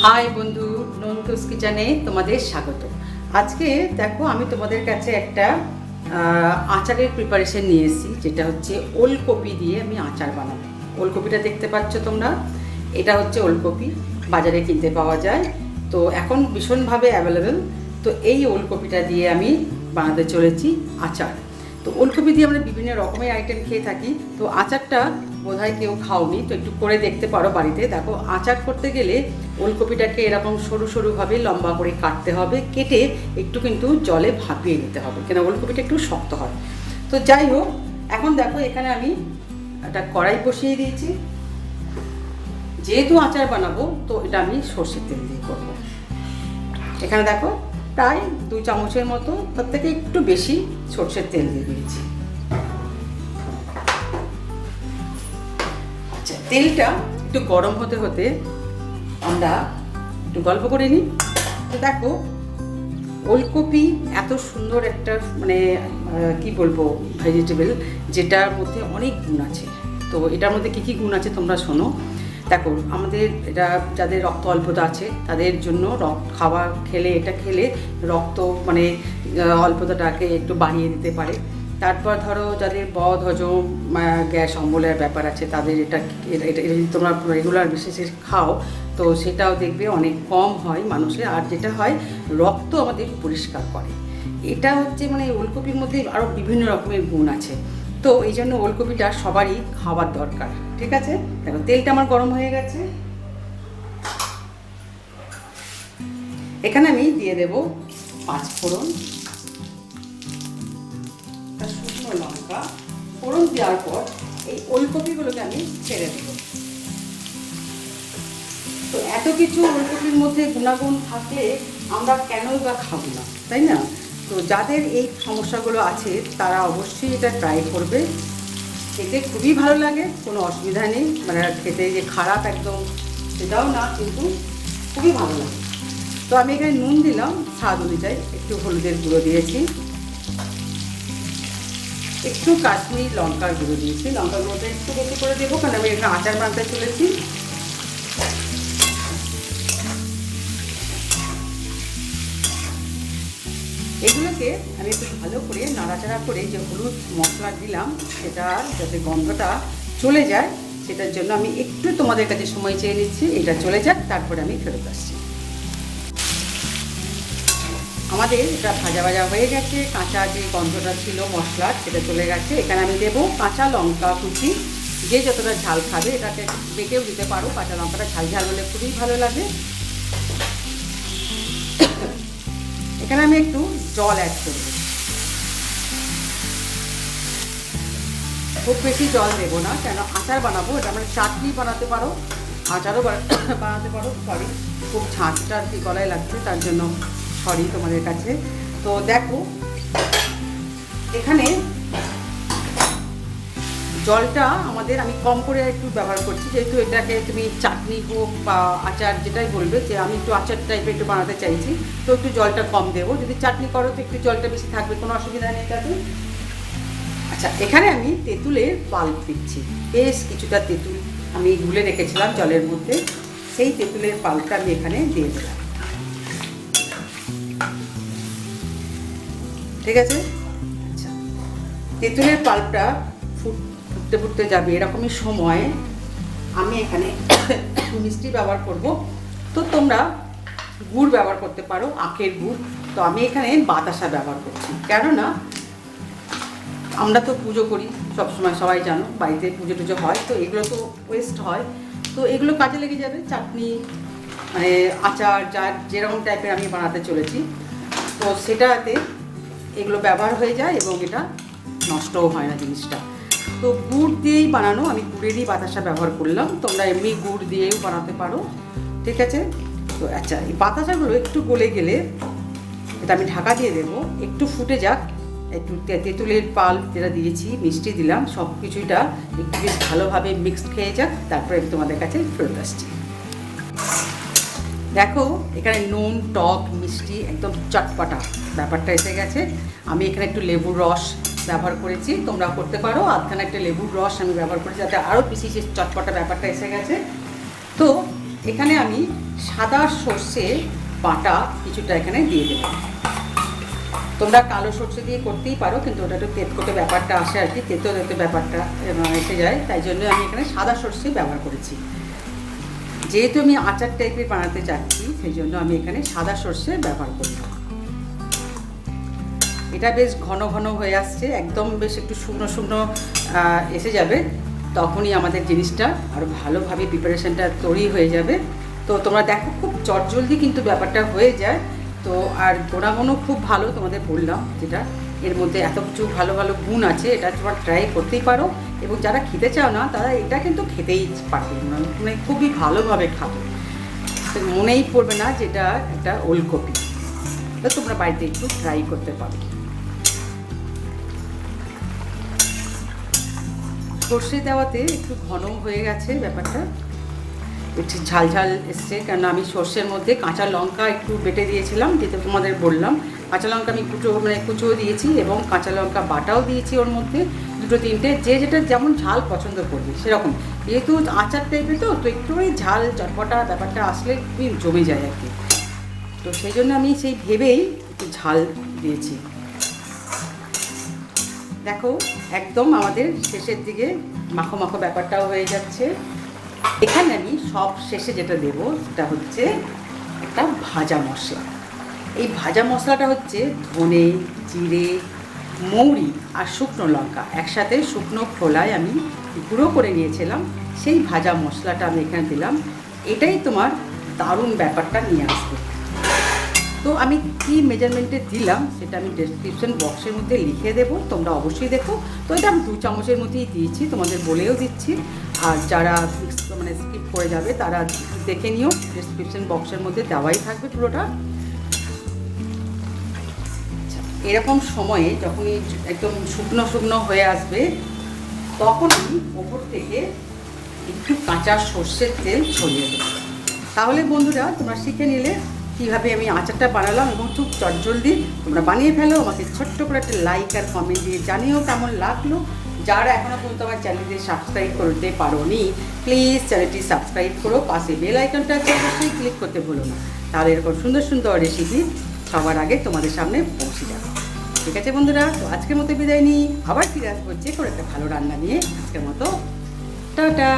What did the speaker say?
High বন্ধু, নন্টুস কিচেনে তোমাদের স্বাগত। আজকে দেখো আমি তোমাদের কাছে একটা আচারের প্রিপারেশন নিয়ে এসেছি, যেটা হচ্ছে ওলকপি দিয়ে আমি আচার বানাবো। ওলকপিটা দেখতে পাচ্ছ তোমরা, এটা হচ্ছে ওলকপি, বাজারে কিনতে পাওয়া যায়, তো এখন ভীষণভাবে অ্যাভেলেবেল। তো এই ওলকপিটা দিয়ে আমি বানাতে চলেছি আচার। তো ওলকপি দিয়ে আমরা বিভিন্ন রকমের আইটেম খেয়ে থাকি, তো আচারটা বোধহয় কেউ খাওনি, তো একটু করে দেখতে পারো বাড়িতে। দেখো, আচার করতে গেলে ওলকপিটাকে এরকম সরু সরুভাবে লম্বা করে কাটতে হবে, কেটে একটু কিন্তু জলে ভাপিয়ে নিতে হবে, কেন ওলকপিটা একটু শক্ত হয়। তো যাই হোক, এখন দেখো এখানে আমি একটা কড়াই বসিয়ে দিয়েছি। যেহেতু আচার বানাবো, তো এটা আমি সর্ষের তেল দিয়ে করবো। এখানে দেখো প্রায় 2 চামচের মতো, তার থেকে একটু বেশি সর্ষের তেল দিয়ে দিয়েছি। আচ্ছা, তেলটা একটু গরম হতে হতে আমরা একটু গল্প করে নিই। তো দেখো, ওলকপি এত সুন্দর একটা কি বলবো ভেজিটেবল, যেটার মধ্যে অনেক গুণ আছে। তো এটার মধ্যে কী কী গুণ আছে তোমরা শোনো। দেখো, আমাদের এটা যাদের রক্ত অল্পতা আছে তাদের জন্য এটা খেলে রক্ত অল্পতাটাকে একটু বাড়িয়ে দিতে পারে। তারপর ধরো যাদের বদ হজম, গ্যাস অম্বলের ব্যাপার আছে, তাদের এটা যদি তোমরা রেগুলার বেসিসে খাও, তো সেটাও দেখবে অনেক কম হয় মানুষের। আর যেটা হয়, রক্ত আমাদের পরিষ্কার করে। এটা হচ্ছে ওলকপির মধ্যে আরও বিভিন্ন রকমের গুণ আছে। তো এই জন্য ওলকপিটা সবারই খাওয়ার দরকার। ঠিক আছে, দেখো তেলটা আমার গরম হয়ে গেছে। এখানে আমি দিয়ে দেব 5 ফোড়ন, শুকনো লঙ্কা। ফোড়ন দেওয়ার পর এই ওলকপিগুলোকে আমি ছেড়ে দেবো। তো এত কিছু ওলকপির মধ্যে গুণাগুণ থাকলে আমরা কেনই বা খাবো না, তাই না? তো যাদের এই সমস্যাগুলো আছে তারা অবশ্যই এটা ট্রাই করবে। খেতে খুবই ভালো লাগে, কোনো অসুবিধা নেই, খেতে যে খারাপ একদম সেটাও না, কিন্তু খুবই ভালো লাগে। তো আমি এখানে নুন দিলাম স্বাদ অনুযায়ী, একটু হলুদের গুঁড়ো দিয়েছি, একটু কাশ্মীরি লঙ্কার গুঁড়ো দিয়েছি। লঙ্কার গুঁড়োটা একটু বেশি করে দেবো, কারণ আমি এখানে আচার বানাতে চলেছি। এগুলোকে আমি একটু ভালো করে নাড়াচাড়া করে যে হলুদ মশলা দিলাম, সেটা যাতে গন্ধটা চলে যায়, সেটার জন্য আমি একটু তোমাদের কাছে সময় চেয়ে নিচ্ছি। এটা চলে যাক, তারপরে আমি ফেরত আসছি। আমাদের এটা ভাজা ভাজা হয়ে গেছে, কাঁচা যে গন্ধটা ছিল মশলার সেটা চলে গেছে। এখানে আমি দেবো কাঁচা লঙ্কা কুচি। যে যতটা ঝাল খাবে এটাকে বেটেও দিতে পারো, কাঁচা লঙ্কাটা ঝাল ঝাল হলে খুবই ভালো লাগে। এখানে আমি একটু জল অ্যাড করব, খুব বেশি জল দেবো না, কেন আচার বানাবো। এটা চাটনি বানাতে পারো, আচারও বানাতে পারো। সরি, খুব ঝাঁঝটা আর কি গলায় লাগছে, তার জন্য সরি তোমাদের কাছে। তো দেখো, এখানে জলটা আমি কম করে একটু ব্যবহার করছি, যেহেতু এটাকে তুমি চাটনি হোক বা আচার যেটাই বলবে, যে আমি একটু আচার টাইপের একটু বানাতে চাইছি, তো একটু জলটা কম দেবো। যদি চাটনি করো তো একটু জলটা বেশি থাকবে, কোনো অসুবিধা নেই তাতে। আচ্ছা, এখানে আমি তেঁতুলের পাল্প দিচ্ছি। বেশ কিছুটা তেঁতুল আমি গুলে রেখেছিলাম জলের মধ্যে, সেই তেঁতুলের পাল্পটা আমি এখানে দিয়ে দিলাম। ঠিক আছে। আচ্ছা, তেঁতুলের পাল্পটা ফুটতে ফুটতে যাবে, এরকমই সময় আমি এখানে মিষ্টি ব্যবহার করব। তো তোমরা গুড় ব্যবহার করতে পারো, আখের গুড়। তো আমি এখানে বাতাসা ব্যবহার করছি, কেননা আমরা তো পুজো করি সবসময়, সবাই জানো বাড়িতে পুজো টুজো হয়, তো এগুলো তো ওয়েস্ট হয়, তো এগুলো কাজে লেগে যাবে। চাটনি আচার যেরকম টাইপের আমি বানাতে চলেছি, তো সেটাতে এগুলো ব্যবহার হয়ে যায় এবং এটা নষ্টও হয় না জিনিসটা। তো গুড় দিয়েই বানানো, আমি গুড়েরই বাতাসা ব্যবহার করলাম। তোমরা এমনি গুড় দিয়েও বানাতে পারো। ঠিক আছে। তো আচ্ছা, এই বাতাসাগুলো একটু গলে গেলে এটা আমি ঢাকা দিয়ে দেবো, একটু ফুটে যাক। একটু তেঁতুলের পাল্প যেটা দিয়েছি, মিষ্টি দিলাম, সব কিছুটা একটু বেশ ভালোভাবে মিক্সড খেয়ে যাক, তারপরে আমি তোমাদের কাছে ফেরত আসছি। দেখো, এখানে নুন, টক, মিষ্টি একদম চটপাটা ব্যাপারটা এসে গেছে। আমি এখানে একটু লেবুর রস ব্যবহার করেছি, তোমরা করতে পারো। আধখানা একটা লেবুর রস আমি ব্যবহার করেছি, যাতে আরও বেশি চটপটা ব্যাপারটা এসে গেছে। তো এখানে আমি সাদা সর্ষে বাটা কিছুটা এখানে দিয়ে দেবো। তোমরা কালো সর্ষে দিয়ে করতেই পারো, কিন্তু ওটা একটু তেতকোটে ব্যাপারটা আসে আর কি, তেতো ব্যাপারটা এসে যায়, তাই জন্য আমি এখানে সাদা সর্ষে ব্যবহার করেছি। যেহেতু আমি আচার টাইপের বানাতে চাচ্ছি, সেই জন্য আমি এখানে সাদা সর্ষে ব্যবহার করব। এটা বেশ ঘন ঘন হয়ে আসছে, একদম বেশ একটু শুকনো শুকনো এসে যাবে, তখনই আমাদের জিনিসটা আরও ভালোভাবে প্রিপারেশনটা তৈরি হয়ে যাবে। তো তোমরা দেখো খুব চটজলদি কিন্তু ব্যাপারটা হয়ে যায়। তো আর গুণাগুণও খুব ভালো, তোমাদের বললাম যেটা এর মধ্যে এত কিছু ভালো ভালো গুণ আছে, এটা তোমরা ট্রাই করতেই পারো। এবং যারা খেতে চাও না তারা এটা কিন্তু খেতেই পারবে, মানে খুবই ভালোভাবে খাবে, মনেই পড়বে না যেটা একটা ওলকপি। তো তোমরা বাড়িতে একটু ট্রাই করতে পারো। সর্ষে দেওয়াতে একটু ঘন হয়ে গেছে ব্যাপারটা, একটু ঝাল ঝাল এসছে, কেন আমি সর্ষের মধ্যে কাঁচা লঙ্কা একটু বেটে দিয়েছিলাম, যেটা তোমাদের বললাম। কাঁচা লঙ্কা আমি কুচো দিয়েছি এবং কাঁচা লঙ্কা বাটাও দিয়েছি ওর মধ্যে, দুটো তিনটে, যে যেটা যেমন ঝাল পছন্দ করবে সেরকম। যেহেতু আচার টাইপের তো একটু ওই ঝাল চটপটা ব্যাপারটা আসলে খুবই জমে যায় আর কি। তো সেই জন্য আমি সেই ভেবেই একটু ঝাল দিয়েছি। দেখো একদম আমাদের শেষের দিকে মাখো মাখো ব্যাপারটাও হয়ে যাচ্ছে। এখানে আমি সব শেষে যেটা দেব সেটা হচ্ছে একটা ভাজা মশলা। এই ভাজা মশলাটা হচ্ছে ধনে, জিরে, মৌরি আর শুকনো লঙ্কা একসাথে শুকনো খোলায় আমি গুঁড়ো করে নিয়েছিলাম, সেই ভাজা মশলাটা আমি এখানে দিলাম। এটাই তোমার দারুণ ব্যাপারটা নিয়ে আসবে। তো আমি কী মেজারমেন্টে দিলাম সেটা আমি ডেসক্রিপশন বক্সের মধ্যে লিখে দেবো, তোমরা অবশ্যই দেখো। তো এটা আমি 2 চামচের মধ্যেই দিয়েছি, তোমাদের বলেও দিচ্ছি। আর যারা মানে স্কিপ করে যাবে তারা দেখে নিও, ডেসক্রিপশন বক্সের মধ্যে দেওয়াই থাকবে পুরোটা। এরকম সময়ে যখনই একদম শুকনো শুকনো হয়ে আসবে, তখন আমি ওপর থেকে একটু কাঁচা সর্ষের তেল ছড়িয়ে দেবো। তাহলে বন্ধুরা তোমরা শিখে নিলে কীভাবে আমি আচারটা বানালাম, এবং খুব চটজলদি তোমরা বানিয়ে ফেলো। আমাকে ছোট্ট করে একটা লাইক আর কমেন্ট দিয়ে জানিও কেমন লাগলো। যারা এখনও পর্যন্ত আমার চ্যানেলটি সাবস্ক্রাইব করতে পারোনি, প্লিজ চ্যানেলটি সাবস্ক্রাইব করো, পাশে বেল আইকনটা অবশ্যই ক্লিক করতে ভুলো না, তাহলে এরকম সুন্দর সুন্দর রেসিপি সবার আগে তোমাদের সামনে পৌঁছে যাবে। ঠিক আছে বন্ধুরা, তো আজকের মতো বিদায় নিই, আবার ফিরে আসবো যে কোনো একটা ভালো রান্না নিয়ে। আজকের মতো টাটা।